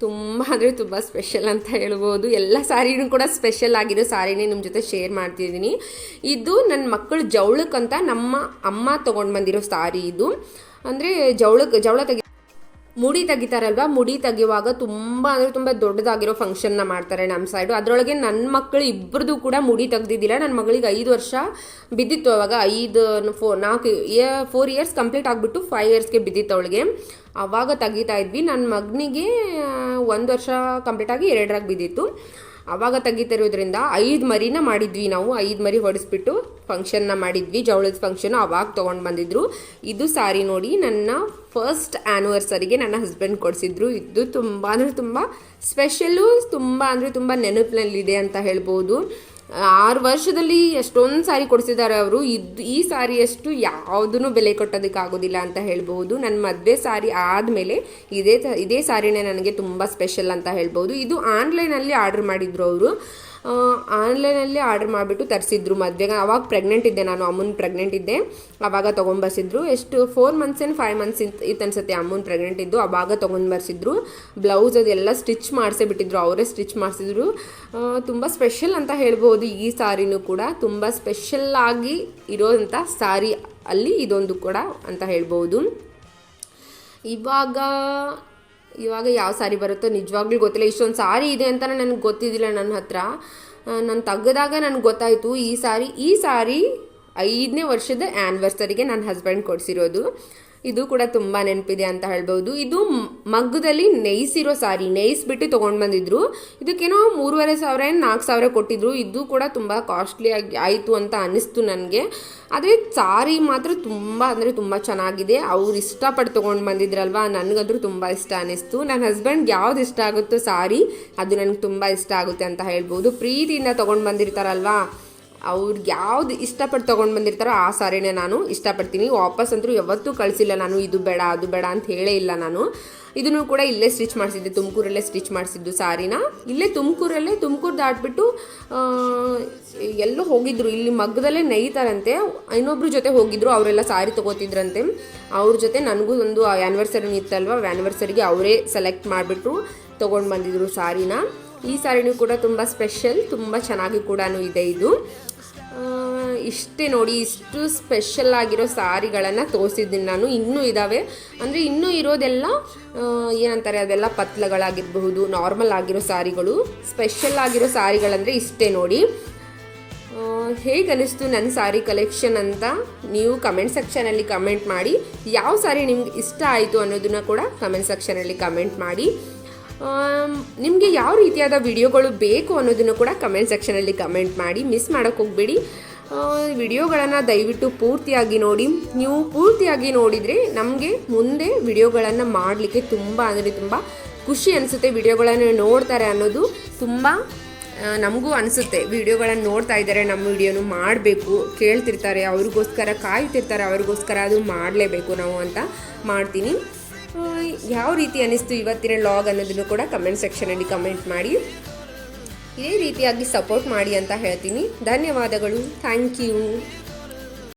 ತುಂಬ ಅಂದರೆ ತುಂಬ ಸ್ಪೆಷಲ್ ಅಂತ ಹೇಳ್ಬೋದು. ಎಲ್ಲ ಸಾರಿನೂ ಕೂಡ ಸ್ಪೆಷಲ್ ಆಗಿರೋ ಸಾರಿನೇ ನಿಮ್ಮ ಜೊತೆ ಶೇರ್ ಮಾಡ್ತಿದ್ದೀನಿ. ಇದು ನನ್ನ ಮಕ್ಕಳು ಜವಳಕ್ಕಂತ ನಮ್ಮ ಅಮ್ಮ ತೊಗೊಂಡು ಬಂದಿರೋ ಸಾರಿ ಇದು. ಅಂದರೆ ಜವಳ ಮುಡಿ ತೆಗಿತಾರಲ್ವ, ಮುಡಿ ತೆಗೆಯುವಾಗ ತುಂಬ ಅಂದರೆ ತುಂಬ ದೊಡ್ಡದಾಗಿರೋ ಫಂಕ್ಷನ್ನ ಮಾಡ್ತಾರೆ ನಮ್ಮ ಸೈಡು. ಅದರೊಳಗೆ ನನ್ನ ಮಕ್ಕಳು ಇಬ್ಬರದು ಕೂಡ ಮುಡಿ ತೆಗ್ದಿದ್ದಿಲ್ಲ. ನನ್ನ ಮಗಳಿಗೆ 5 ವರ್ಷ ಬಿದ್ದಿತ್ತು. ಅವಾಗ 4 ಇಯರ್ಸ್ ಕಂಪ್ಲೀಟ್ ಆಗಿಬಿಟ್ಟು 5 ಇಯರ್ಸ್ಗೆ ಬಿದ್ದಿತ್ತು ಅವಳಿಗೆ. ಆವಾಗ ತೆಗಿತಾ ಇದ್ವಿ. ನನ್ನ ಮಗನಿಗೆ 1 ವರ್ಷ ಕಂಪ್ಲೀಟ್ ಆಗಿ 2ರಾಗ ಬಿದ್ದಿತ್ತು. ಆವಾಗ ತೆಗಿತಿರೋದ್ರಿಂದ 5 ಮರಿನ ಮಾಡಿದ್ವಿ ನಾವು. 5 ಮರಿ ಹೊಡಿಸ್ಬಿಟ್ಟು ಫಂಕ್ಷನ್ನ ಮಾಡಿದ್ವಿ, ಜವಳದ ಫಂಕ್ಷನು. ಅವಾಗ ತೊಗೊಂಡು ಬಂದಿದ್ರು. ಇದು ಸಾರಿ ನೋಡಿ, ನನ್ನ ಫಸ್ಟ್ ಆ್ಯನಿವರ್ಸರಿಗೆ ನನ್ನ ಹಸ್ಬೆಂಡ್ ಕೊಡಿಸಿದ್ರು. ಇದು ತುಂಬ ಅಂದರೆ ತುಂಬ ಸ್ಪೆಷಲ್ಲು, ತುಂಬ ಅಂದರೆ ತುಂಬ ನೆನಪಿನಲ್ಲಿದೆ ಅಂತ ಹೇಳ್ಬೋದು. 6 ವರ್ಷದಲ್ಲಿ ಎಷ್ಟೊಂದು ಸಾರಿ ಕೊಡಿಸಿದ್ದಾರೆ ಅವರು. ಈ ಸಾರಿಯಷ್ಟು ಯಾವುದೂ ಬೆಲೆ ಕೊಟ್ಟೋದಕ್ಕಾಗೋದಿಲ್ಲ ಅಂತ ಹೇಳ್ಬೋದು. ನನ್ನ ಮದುವೆ ಸಾರಿ ಆದಮೇಲೆ ಇದೇ ಸಾರಿನೇ ನನಗೆ ತುಂಬ ಸ್ಪೆಷಲ್ ಅಂತ ಹೇಳ್ಬೋದು. ಇದು ಆನ್ಲೈನಲ್ಲಿ ಆರ್ಡ್ರ್ ಮಾಡಿದ್ರು ಅವರು. ಆನ್ಲೈನಲ್ಲಿ ಆರ್ಡ್ರ್ ಮಾಡಿಬಿಟ್ಟು ತರಿಸಿದ್ರು ಮದುವೆಗೆ. ಆವಾಗ ಪ್ರೆಗ್ನೆಂಟ್ ಇದ್ದೆ ನಾನು, ಅಮ್ಮನ ಪ್ರೆಗ್ನೆಂಟ್ ಇದ್ದೆ. ಆವಾಗ ತೊಗೊಂಬರ್ಸಿದ್ರು. ಎಷ್ಟು 4 ಮಂತ್ಸ್ ಏನು 5 ಮಂತ್ಸ್ ಇತ್ತು ಅನ್ಸುತ್ತೆ ಅಮ್ಮನ ಪ್ರೆಗ್ನೆಂಟ್ ಇದ್ದು. ಆವಾಗ ತೊಗೊಂಡ್ಬರ್ಸಿದ್ರು. ಬ್ಲೌಸ್ ಅದೆಲ್ಲ ಸ್ಟಿಚ್ ಮಾಡಿಸೇ ಬಿಟ್ಟಿದ್ರು, ಅವರೇ ಸ್ಟಿಚ್ ಮಾಡಿಸಿದ್ರು. ತುಂಬ ಸ್ಪೆಷಲ್ ಅಂತ ಹೇಳ್ಬೋದು. ಈ ಸಾರಿನೂ ಕೂಡ ತುಂಬ ಸ್ಪೆಷಲ್ಲಾಗಿ ಇರೋಂಥ ಸಾರಿ ಅಲ್ಲಿ ಇದೊಂದು ಕೂಡ ಅಂತ ಹೇಳ್ಬೋದು. ಇವಾಗ ಯಾವ ಸಾರಿ ಬರುತ್ತೋ ನಿಜವಾಗ್ಲೂ ಗೊತ್ತಿಲ್ಲ. ಇಷ್ಟೊಂದು ಸಾರಿ ಇದೆ ಅಂತ ನನಗೆ ಗೊತ್ತಿದ್ದಿಲ್ಲ ನನ್ನ ಹತ್ರ. ನಾನು ತೆಗೆದಾಗ ನನಗೆ ಗೊತ್ತಾಯಿತು ಈ ಸಾರಿ 5ನೇ ವರ್ಷದ ಆ್ಯನಿವರ್ಸರಿಗೆ ನನ್ನ ಹಸ್ಬೆಂಡ್ ಕೊಡಿಸಿರೋದು. ಇದು ಕೂಡ ತುಂಬ ನೆನಪಿದೆ ಅಂತ ಹೇಳ್ಬೋದು. ಇದು ಮಗ್ಗದಲ್ಲಿ ನೇಯಿಸಿರೋ ಸಾರಿ, ನೇಯಿಸ್ಬಿಟ್ಟು ತೊಗೊಂಡು ಬಂದಿದ್ರು. ಇದಕ್ಕೇನೋ 3,500 4,000 ಕೊಟ್ಟಿದ್ರು. ಇದು ಕೂಡ ತುಂಬ ಕಾಸ್ಟ್ಲಿ ಆಯಿತು ಅಂತ ಅನ್ನಿಸ್ತು ನನಗೆ. ಆದರೆ ಸಾರಿ ಮಾತ್ರ ತುಂಬ ಅಂದರೆ ತುಂಬ ಚೆನ್ನಾಗಿದೆ. ಅವ್ರು ಇಷ್ಟಪಟ್ಟು ತೊಗೊಂಡು ಬಂದಿದ್ರಲ್ವ, ನನಗಂದ್ರೂ ತುಂಬ ಇಷ್ಟ ಅನ್ನಿಸ್ತು. ನನ್ನ ಹಸ್ಬೆಂಡ್ಗೆ ಯಾವ್ದು ಇಷ್ಟ ಆಗುತ್ತೋ ಸಾರಿ, ಅದು ನನಗೆ ತುಂಬ ಇಷ್ಟ ಆಗುತ್ತೆ ಅಂತ ಹೇಳ್ಬೋದು. ಪ್ರೀತಿಯಿಂದ ತೊಗೊಂಡು ಬಂದಿರ್ತಾರಲ್ವ, ಅವ್ರಿಗೆ ಯಾವ್ದು ಇಷ್ಟಪಟ್ಟು ತೊಗೊಂಡು ಬಂದಿರ್ತಾರೋ ಆ ಸಾರಿನೇ ನಾನು ಇಷ್ಟಪಡ್ತೀನಿ. ವಾಪಸ್ ಅಂತೂ ಯಾವತ್ತೂ ಕಳಿಸಿಲ್ಲ ನಾನು, ಇದು ಬೇಡ ಅದು ಬೇಡ ಅಂತ ಹೇಳೇ ಇಲ್ಲ ನಾನು. ಇದನ್ನು ಕೂಡ ಇಲ್ಲೇ ಸ್ಟಿಚ್ ಮಾಡಿಸಿದ್ದೆ, ತುಮಕೂರಲ್ಲೇ ಸ್ಟಿಚ್ ಮಾಡಿಸಿದ್ದು ಸಾರಿನ. ಇಲ್ಲೇ ತುಮಕೂರು ದಾಟ್ಬಿಟ್ಟು ಎಲ್ಲೋ ಹೋಗಿದ್ರು, ಇಲ್ಲಿ ಮಗ್ಗದಲ್ಲೇ ನೇಯ್ತಾರಂತೆ. ಇನ್ನೊಬ್ರ ಜೊತೆ ಹೋಗಿದ್ರು, ಅವರೆಲ್ಲ ಸಾರಿ ತೊಗೋತಿದ್ರಂತೆ. ಅವ್ರ ಜೊತೆ ನನಗೂ ಒಂದು ಆ್ಯನಿವರ್ಸರಿ ಇತ್ತಲ್ವ, ಆ್ಯನಿವರ್ಸರಿಗೆ ಅವರೇ ಸೆಲೆಕ್ಟ್ ಮಾಡಿಬಿಟ್ಟು ತೊಗೊಂಡು ಬಂದಿದ್ರು ಸಾರಿನ. ಈ ಸಾರಿನೂ ಕೂಡ ತುಂಬ ಸ್ಪೆಷಲ್, ತುಂಬ ಚೆನ್ನಾಗಿ ಕೂಡ ಇದೆ ಇದು. ಇಷ್ಟೇ ನೋಡಿ, ಇಷ್ಟು ಸ್ಪೆಷಲ್ ಆಗಿರೋ ಸಾರಿಗಳನ್ನು ತೋರಿಸಿದ್ದೀನಿ ನಾನು. ಇನ್ನೂ ಇದ್ದಾವೆ, ಅಂದರೆ ಇನ್ನೂ ಇರೋದೆಲ್ಲ ಏನಂತಾರೆ, ಅದೆಲ್ಲ ಪತ್ಲಗಳಾಗಿರಬಹುದು, ನಾರ್ಮಲ್ ಆಗಿರೋ ಸಾರಿಗಳು. ಸ್ಪೆಷಲ್ ಆಗಿರೋ ಸಾರಿಗಳಂದರೆ ಇಷ್ಟೇ ನೋಡಿ. ಹೇಗೆ ಅನ್ನಿಸ್ತು ನನ್ನ ಸಾರಿ ಕಲೆಕ್ಷನ್ ಅಂತ ನೀವು ಕಮೆಂಟ್ ಸೆಕ್ಷನಲ್ಲಿ ಕಮೆಂಟ್ ಮಾಡಿ. ಯಾವ ಸಾರಿ ನಿಮ್ಗೆ ಇಷ್ಟ ಆಯಿತು ಅನ್ನೋದನ್ನು ಕೂಡ ಕಮೆಂಟ್ ಸೆಕ್ಷನಲ್ಲಿ ಕಮೆಂಟ್ ಮಾಡಿ. ನಿಮಗೆ ಯಾವ ರೀತಿಯಾದ ವಿಡಿಯೋಗಳು ಬೇಕು ಅನ್ನೋದನ್ನು ಕೂಡ ಕಮೆಂಟ್ ಸೆಕ್ಷನಲ್ಲಿ ಕಮೆಂಟ್ ಮಾಡಿ. ಮಿಸ್ ಮಾಡೋಕ್ಕೆ ಹೋಗಬೇಡಿ. ವಿಡಿಯೋಗಳನ್ನು ದಯವಿಟ್ಟು ಪೂರ್ತಿಯಾಗಿ ನೋಡಿ. ನೀವು ಪೂರ್ತಿಯಾಗಿ ನೋಡಿದರೆ ನಮಗೆ ಮುಂದೆ ವಿಡಿಯೋಗಳನ್ನು ಮಾಡಲಿಕ್ಕೆ ತುಂಬ ಅಂದರೆ ತುಂಬ ಖುಷಿ ಅನಿಸುತ್ತೆ. ವಿಡಿಯೋಗಳನ್ನು ನೋಡ್ತಾರೆ ಅನ್ನೋದು ತುಂಬ ನಮಗೂ ಅನಿಸುತ್ತೆ. ವಿಡಿಯೋಗಳನ್ನು ನೋಡ್ತಾ ಇದ್ದಾರೆ, ನಮ್ಮ ವಿಡಿಯೋನು ಮಾಡಬೇಕು ಕೇಳ್ತಿರ್ತಾರೆ, ಅವ್ರಿಗೋಸ್ಕರ ಕಾಯ್ತಿರ್ತಾರೆ, ಅವ್ರಿಗೋಸ್ಕರ ಅದು ಮಾಡಲೇಬೇಕು ನಾವು ಅಂತ ಮಾಡ್ತೀನಿ. ಯಾವ ರೀತಿ ಅನ್ನಿಸ್ತು ಇವತ್ತಿನ ವ್ಲಾಗ್ ಅನ್ನೋದನ್ನು ಕೂಡ ಕಮೆಂಟ್ ಸೆಕ್ಷನಲ್ಲಿ ಕಮೆಂಟ್ ಮಾಡಿ. ಇದೇ ರೀತಿಯಾಗಿ ಸಪೋರ್ಟ್ ಮಾಡಿ ಅಂತ ಹೇಳ್ತೀನಿ. ಧನ್ಯವಾದಗಳು. Thank you.